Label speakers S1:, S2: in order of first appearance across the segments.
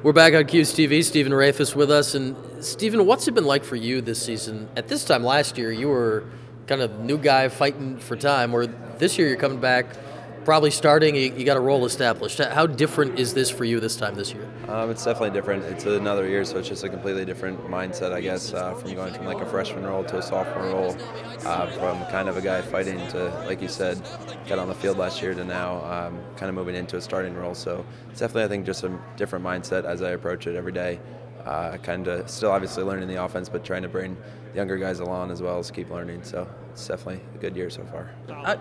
S1: We're back on Q's TV. Stephen Rehfuss with us. And Stephen, what's it been like for you this season? At this time last year, you were kind of the new guy fighting for time, where this year you're coming back, probably starting, you got a role established. How different is this for you this time this year?
S2: It's definitely different. It's another year, so it's just a completely different mindset, I guess, from going from like a freshman role to a sophomore role, from kind of a guy fighting to, like you said, get on the field last year to now kind of moving into a starting role. So it's definitely, I think, just a different mindset as I approach it every day. Kind of still obviously learning the offense, but trying to bring younger guys along as well as keep learning. So it's definitely a good year so far.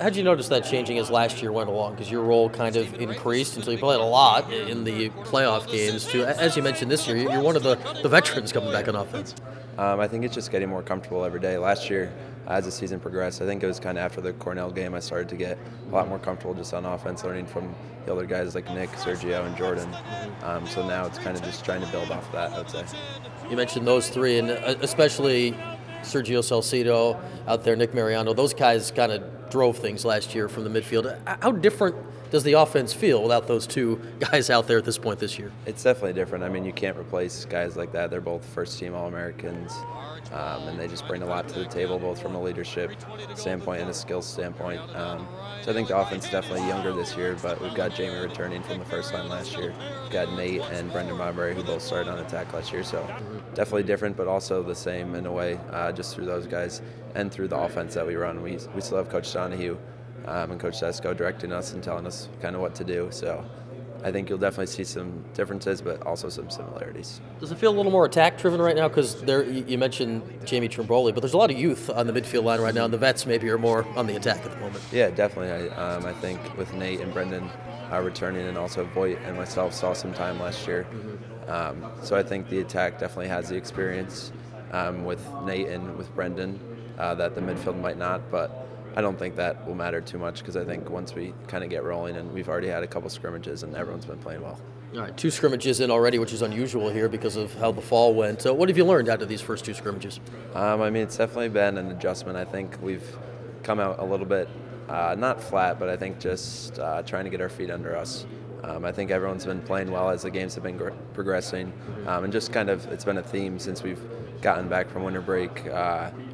S1: How'd you notice that changing as last year went along? Because your role kind of increased until you played a lot in the playoff games too. As you mentioned this year, you're one of the veterans coming back on offense.
S2: I think it's just getting more comfortable every day. Last year, as the season progressed, I think it was kind of after the Cornell game, I started to get a lot more comfortable just on offense, learning from the other guys like Nick, Sergio, and Jordan. So now it's kind of just trying to build off of that, I would say.
S1: You mentioned those three, and especially Sergio Salcido out there, Nick Mariano. Those guys kind of drove things last year from the midfield. How different does the offense feel without those two guys out there at this point this year?
S2: It's definitely different. I mean, you can't replace guys like that. They're both first-team All-Americans, and they just bring a lot to the table, both from a leadership standpoint and a skills standpoint. So I think the offense is definitely younger this year, but we've got Jamie returning from the first line last year. We've got Nate and Brendan Marbury, who both started on attack last year. So definitely different, but also the same in a way, just through those guys and through the offense that we run. We still have Coach Donahue and Coach Sesko directing us and telling us kind of what to do. So I think you'll definitely see some differences, but also some similarities.
S1: Does it feel a little more attack-driven right now? Because you mentioned Jamie Trimboli, but there's a lot of youth on the midfield line right now, and the vets maybe are more on the attack at the moment.
S2: Yeah, definitely. I think with Nate and Brendan returning, and also Voight and myself saw some time last year. So I think the attack definitely has the experience with Nate and with Brendan that the midfield might not, but I don't think that will matter too much, because I think once we kind of get rolling, and we've already had a couple scrimmages and everyone's been playing well.
S1: All right, 2 scrimmages in already, which is unusual here because of how the fall went. So what have you learned out of these first 2 scrimmages?
S2: I mean, it's definitely been an adjustment. I think we've come out a little bit, not flat, but I think just trying to get our feet under us. I think everyone's been playing well as the games have been progressing, and just kind of it's been a theme since we've gotten back from winter break.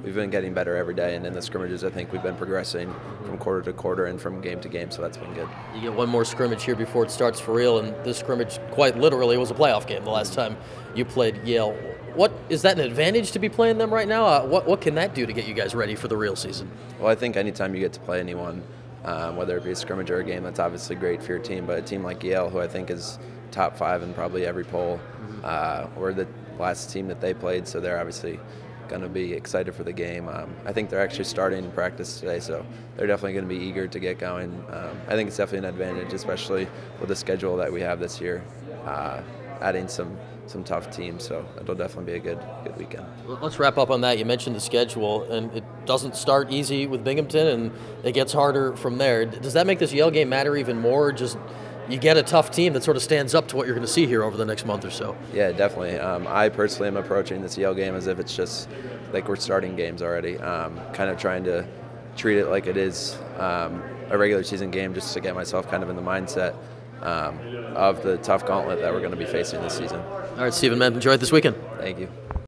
S2: We've been getting better every day, and in the scrimmages I think we've been progressing from quarter to quarter and from game to game, so that's been good. You
S1: get one more scrimmage here before it starts for real, and this scrimmage quite literally was a playoff game the last time you played Yale. What is that an advantage to be playing them right now? What can that do to get you guys ready for the real season?
S2: Well, I think anytime you get to play anyone, whether it be a scrimmage or a game, that's obviously great for your team, but a team like Yale, who I think is top 5 in probably every poll, we're the last team that they played, so they're obviously going to be excited for the game. I think they're actually starting practice today, so they're definitely going to be eager to get going. I think it's definitely an advantage, especially with the schedule that we have this year, adding some tough teams, so it'll definitely be a good weekend.
S1: Well, let's wrap up on that. You mentioned the schedule, and it doesn't start easy with Binghamton, and it gets harder from there. Does that make this Yale game matter even more? Just you get a tough team that sort of stands up to what you're going to see here over the next month or so.
S2: Yeah, definitely. I personally am approaching this Yale game as if it's just like we're starting games already, kind of trying to treat it like it is a regular season game, just to get myself kind of in the mindset of the tough gauntlet that we're going to be facing this season.
S1: All right, Stephen, man, enjoy it this weekend.
S2: Thank you.